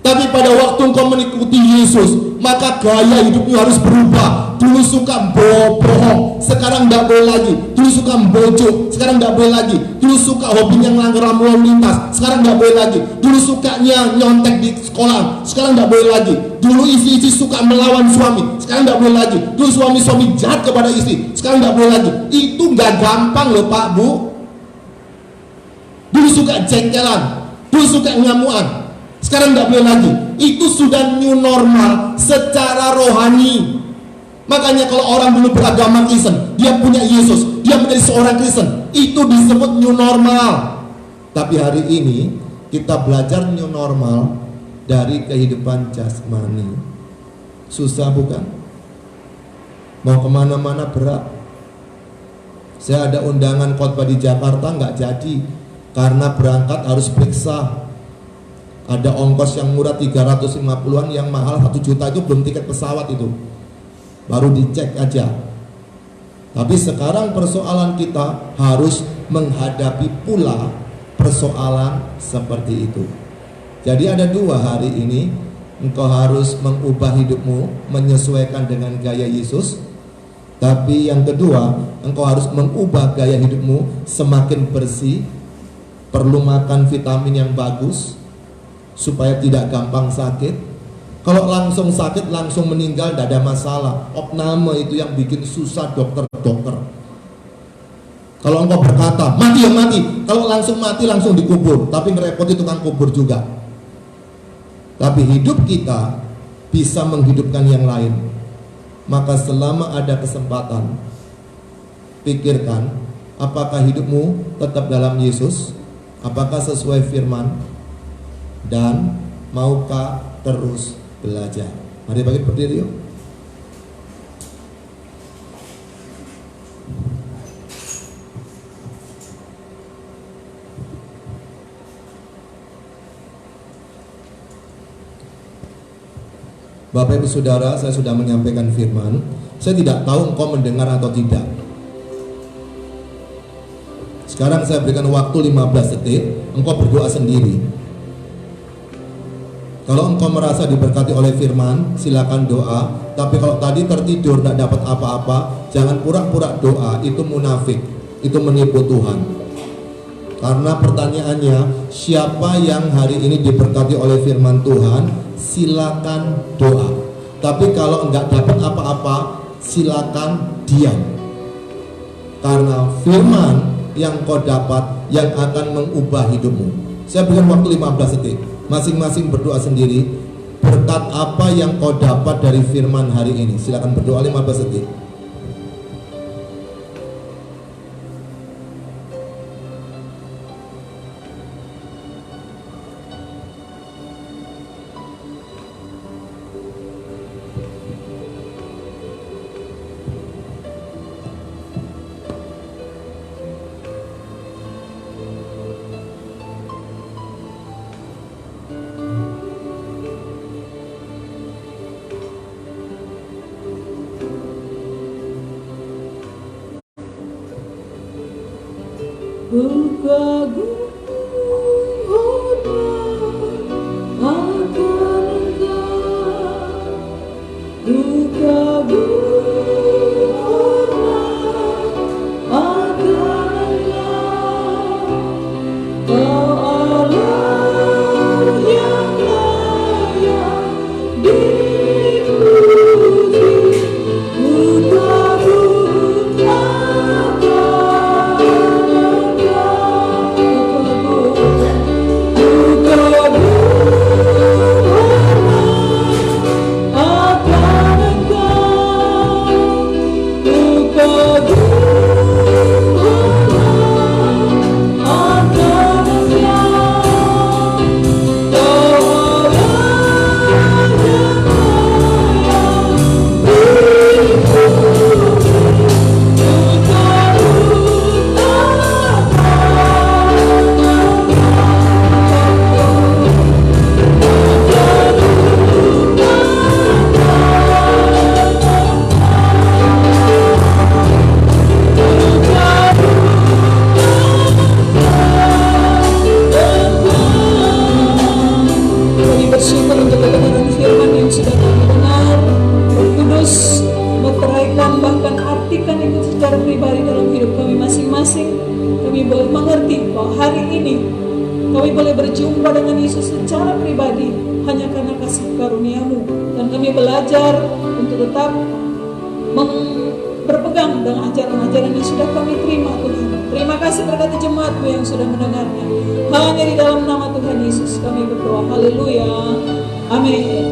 Tapi pada waktu engkau mengikuti Yesus, maka gaya hidupmu harus berubah. Dulu suka bohong, sekarang tidak boleh lagi. Dulu suka bojo, sekarang tidak boleh lagi. Dulu suka hobinya ngelanggar lalu lintas, sekarang tidak boleh lagi. Dulu sukanya nyontek di sekolah, sekarang tidak boleh lagi. Dulu istri suka melawan suami, sekarang tidak boleh lagi. Dulu suami jahat kepada istri, sekarang tidak boleh lagi. Itu nggak gampang loh Pak Bu. Dulu suka jengkelan, dulu suka ngamuan, sekarang tidak boleh lagi. Itu sudah new normal secara rohani. Makanya kalau orang dulu beragama Kristen, dia punya Yesus, dia menjadi seorang Kristen, itu disebut new normal. Tapi hari ini kita belajar new normal dari kehidupan jasmani. Susah bukan? Mau kemana-mana berat. Saya ada undangan khotbah di Jakarta, nggak jadi karena berangkat harus periksa. Ada ongkos yang murah 350-an, yang mahal 1 juta, itu belum tiket pesawat itu, baru dicek aja. Tapi sekarang persoalan kita harus menghadapi pula persoalan seperti itu. Jadi ada dua hari ini, engkau harus mengubah hidupmu menyesuaikan dengan gaya Yesus. Tapi yang kedua, engkau harus mengubah gaya hidupmu semakin bersih, perlu makan vitamin yang bagus supaya tidak gampang sakit. Kalau langsung sakit, langsung meninggal, tidak ada masalah. Opname itu yang bikin susah dokter-dokter. Kalau engkau berkata, mati ya mati. Kalau langsung mati, langsung dikubur. Tapi ngerepoti tukang kubur juga. Tapi hidup kita bisa menghidupkan yang lain. Maka selama ada kesempatan, pikirkan, apakah hidupmu tetap dalam Yesus? Apakah sesuai firman? Dan maukah terus belajar? Mari bagi berdiri yuk. Bapak Ibu Saudara, saya sudah menyampaikan firman. Saya tidak tahu engkau mendengar atau tidak. Sekarang saya berikan waktu 15 detik, engkau berdoa sendiri. Kalau engkau merasa diberkati oleh firman, silakan doa. Tapi kalau tadi tertidur, tidak dapat apa-apa, jangan pura-pura doa, itu munafik, itu menipu Tuhan. Karena pertanyaannya, siapa yang hari ini diberkati oleh firman Tuhan, silakan doa. Tapi kalau enggak dapat apa-apa, silakan diam. Karena firman yang kau dapat yang akan mengubah hidupmu. Saya berikan waktu 15 detik. Masing-masing berdoa sendiri. Berkat apa yang kau dapat dari firman hari ini? Silakan berdoa 15 detik. Buka gunung akan engkau, buka gunung akan engkau, kau Allah yang secara pribadi dalam hidup kami masing-masing. Kami boleh mengerti bahwa hari ini kami boleh berjumpa dengan Yesus secara pribadi hanya karena kasih karunia-Mu, dan kami belajar untuk tetap berpegang dengan ajaran-ajaran yang sudah kami terima, Tuhan. Terima kasih berkati jemaat-Mu yang sudah mendengarnya. Hanya di dalam nama Tuhan Yesus kami berdoa. Haleluya. Amin.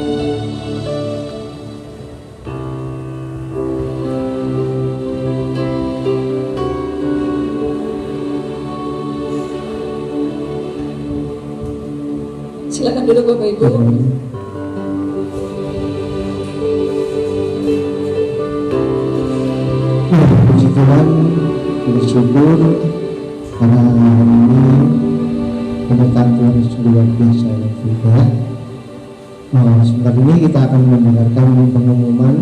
Silakan duduk Bapak Ibu. Puji Tuhan, bersyukur karena hari ini penyertaan Tuhan sungguh luar biasa dan juga. Sebentar ini kita akan mendengarkan pengumuman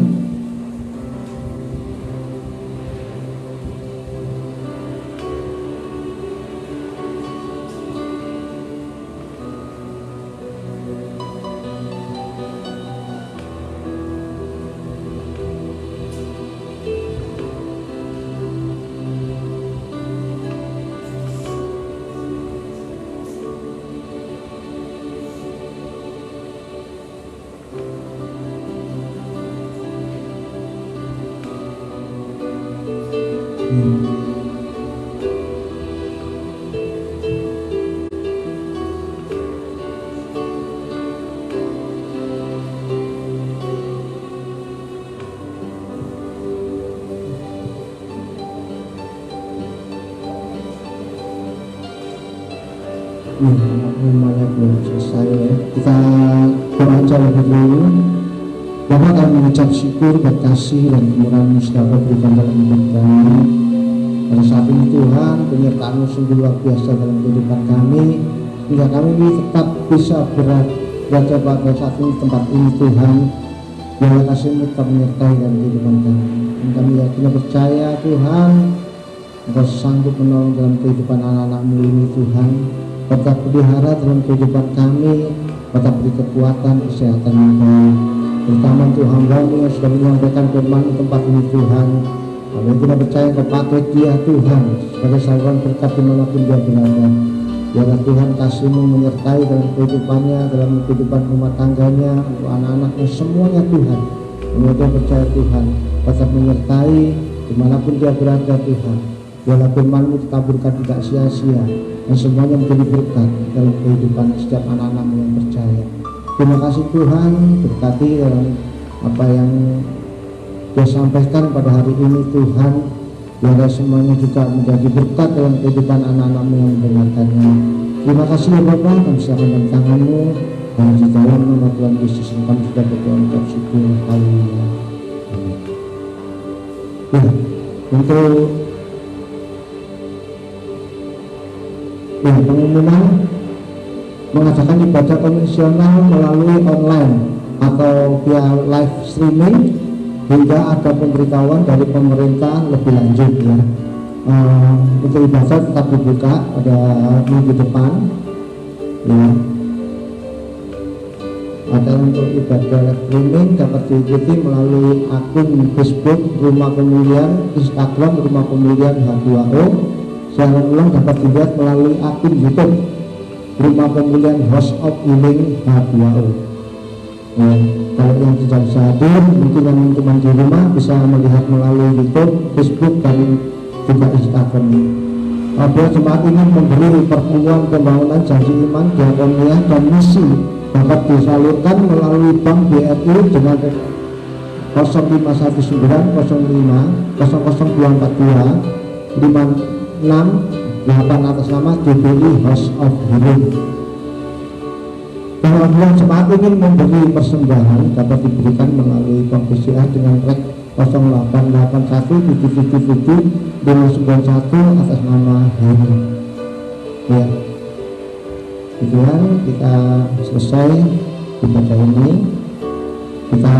pengumumannya belum selesai ya. Kita berdoa lebih dulu. Bapak kami mengucap syukur dan kasih dan kemurahan-Mu sudah Kau berikan dalam hidup kami. Pada saat ini Tuhan, penyertaan-Mu sungguh luar biasa dalam kehidupan kami, hingga kami tetap bisa berada pada saat ini tempat ini Tuhan. Biarlah kasih-Mu tetap menyertai dalam kehidupan kami. Dan kami yakin dan percaya Tuhan, Engkau sanggup menolong dalam kehidupan anak-anak-Mu ini Tuhan. Tetap pelihara dalam kehidupan kami, tetap beri kekuatan, kesehatan Engkau. Terutama untuk hamba-Mu yang sudah menyampaikan firman di tempat ini Tuhan. Kami tidak percaya Engkau pakai dia Tuhan sebagai saluran berkat dimanapun dia berada. Biarlah Tuhan kasih-Mu menyertai dalam kehidupannya, dalam kehidupan rumah tangganya, untuk anak-anaknya semuanya Tuhan. Kami tidak percaya Tuhan tetap menyertai dimanapun dia berada Tuhan. Biarlah firman-Mu ditaburkan tidak sia-sia, dan semuanya menjadi berkat dalam kehidupan setiap anak-anak-Mu yang percaya. Terima kasih Tuhan, berkati dalam apa yang Dia sampaikan pada hari ini Tuhan. Biarlah semuanya juga menjadi berkat dalam kehidupan anak-anak-Mu yang mendengarkannya. Terima kasih ya Bapak, kami serahkan dalam tangan-Mu, dan di dalam nama Tuhan Yesus kami sudah berdoa untuk syukur. Haleluya. Amin. Ya, untuk pengumuman mengadakan ibadah konvensional melalui online atau via live streaming, hingga ada pemberitahuan dari pemerintah lebih lanjut ya. Untuk ibadah tetap dibuka pada minggu depan ya. Ada untuk ibadah live streaming dapat diikuti melalui akun Facebook Rumah Pemulihan, Instagram Rumah Pemulihan H2O. Siaran ulang dapat dilihat melalui akun YouTube Rumah Pemulihan House of Healing H2O. Nah, kalau yang tidak bisa hadir, mungkin yang cuma di rumah bisa melihat melalui YouTube, Facebook, dan juga Instagram. Apabila jemaat ingin memberi pertemuan pembangunan janji iman, diakonia, dan misi, dapat disalurkan melalui Bank BRI dengan 0519 05 00242 56 atas nama DBI House of Healing. Apabila jemaat ingin memberi persembahan, dapat diberikan melalui Bank BCA dengan rek 0881 777 591 atas nama Healing. Ya, Tuhan, kita selesai ibadah ini. Kita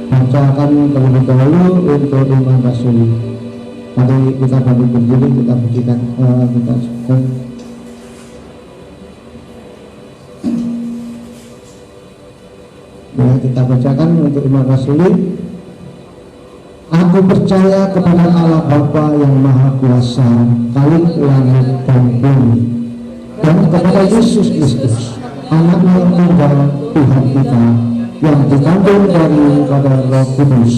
bacakan terlebih dahulu untuk iman rasuli. Mari kita bagi berdiri, kita berikan kita sebutkan. Ya, kita bacakan untuk iman rasuli. Aku percaya kepada Allah Bapa yang Maha Kuasa, Khalik langit dan bumi, dan kepada Yesus Kristus, Anak yang tunggal Tuhan kita, yang dikandung daripada Roh Kudus,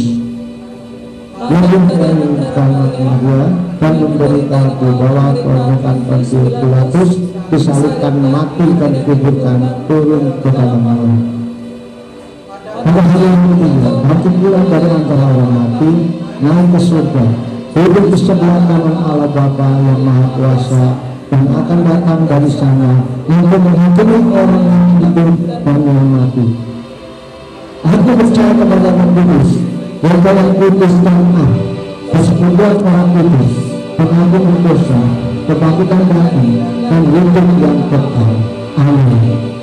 yang memberikan Maria dan memberikan di bawah perbuatan Pontius Pilatus, disalibkan, mati dan dikuburkan, turun ke dalam maut. Pada hari yang ketiga, bangkit pula dari antara orang mati, naik ke surga, duduk di sebelah kanan Allah Bapa yang Maha Kuasa, dan akan datang dari sana untuk menghakimi orang yang hidup dan yang mati. Aku percaya kepada Roh Kudus, yang kudus dan persekutuan orang kudus, pengampunan dosa, kebangkitan bagi, dan hidup yang kekal. Amin.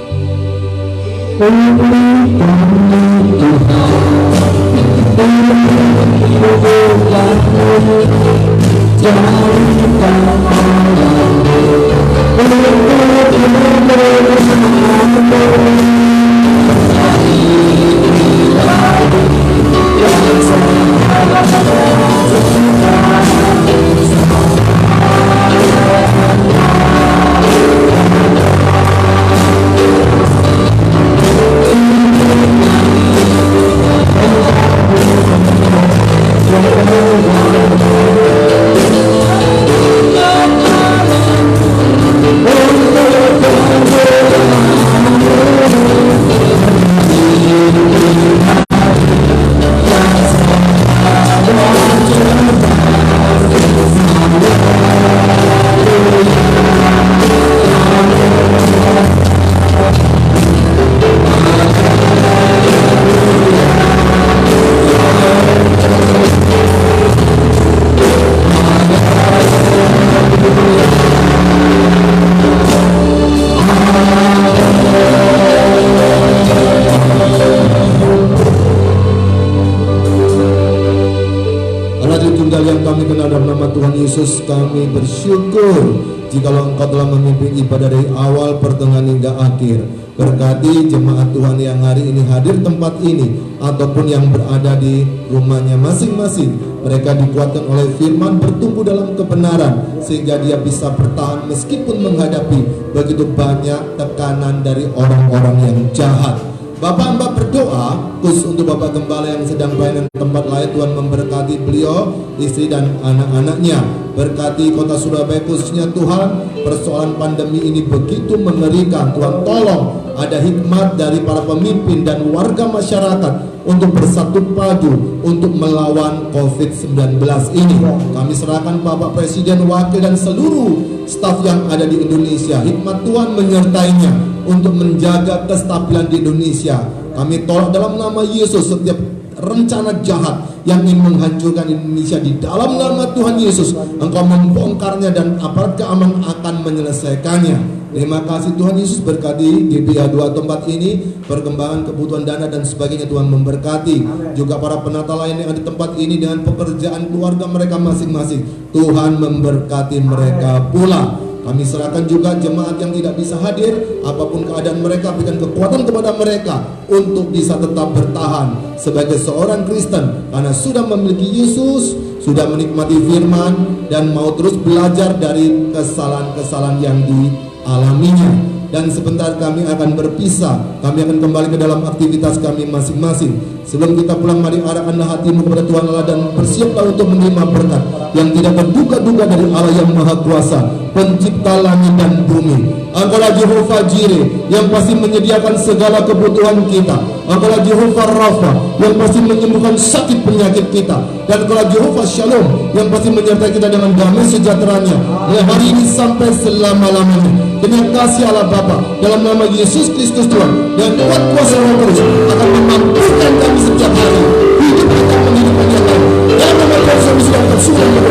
Yesus, kami bersyukur jikalau Engkau telah memimpin ibadah dari awal, pertengahan hingga akhir. Berkati jemaat Tuhan yang hari ini hadir tempat ini ataupun yang berada di rumahnya masing-masing. Mereka dikuatkan oleh firman, bertumbuh dalam kebenaran sehingga dia bisa bertahan meskipun menghadapi begitu banyak tekanan dari orang-orang yang jahat. Bapak Mbak berdoa khusus untuk Bapak Gembala yang sedang pelayanan tempat lain. Tuhan memberkati beliau, istri dan anak-anaknya. Berkati kota Surabaya khususnya Tuhan. Persoalan pandemi ini begitu mengerikan. Tuhan tolong ada hikmat dari para pemimpin dan warga masyarakat untuk bersatu padu untuk melawan COVID-19 ini. Kami serahkan Bapak Presiden, Wakil dan seluruh staf yang ada di Indonesia. Hikmat Tuhan menyertainya untuk menjaga kestabilan di Indonesia. Kami tolak dalam nama Yesus setiap rencana jahat yang ingin menghancurkan Indonesia. Di dalam nama Tuhan Yesus Engkau membongkarnya dan aparat keamanan akan menyelesaikannya. Terima kasih Tuhan Yesus, berkati GBH 2 tempat ini, perkembangan kebutuhan dana dan sebagainya. Tuhan memberkati juga para penata lain yang ada di tempat ini dengan pekerjaan keluarga mereka masing-masing. Tuhan memberkati mereka pula. Kami serahkan juga jemaat yang tidak bisa hadir, apapun keadaan mereka, berikan kekuatan kepada mereka untuk bisa tetap bertahan sebagai seorang Kristen, karena sudah memiliki Yesus, sudah menikmati firman, dan mau terus belajar dari kesalahan-kesalahan yang dialaminya. Dan sebentar kami akan berpisah, kami akan kembali ke dalam aktivitas kami masing-masing. Sebelum kita pulang, mari arahkanlah hatimu kepada Tuhan Allah dan bersiaplah untuk menerima berkat yang tidak terduga-duga dari Allah yang Maha Kuasa, pencipta langit dan bumi. Engkaulah Jehovah Jireh yang pasti menyediakan segala kebutuhan kita. Engkaulah Jehovah Rafa yang pasti menyembuhkan sakit penyakit kita. Dan Engkaulah Jehovah Shalom yang pasti menyertai kita dengan damai sejahteranya mulai hari ini sampai selama-lamanya. Dengan kasih Allah Bapa, dalam nama Yesus Kristus Tuhan, dan kuat kuasa Roh Kudus akan memampukan kami setiap hari hidup kita menjadi bagian lain. Dalam nama Tuhan sudah bersuara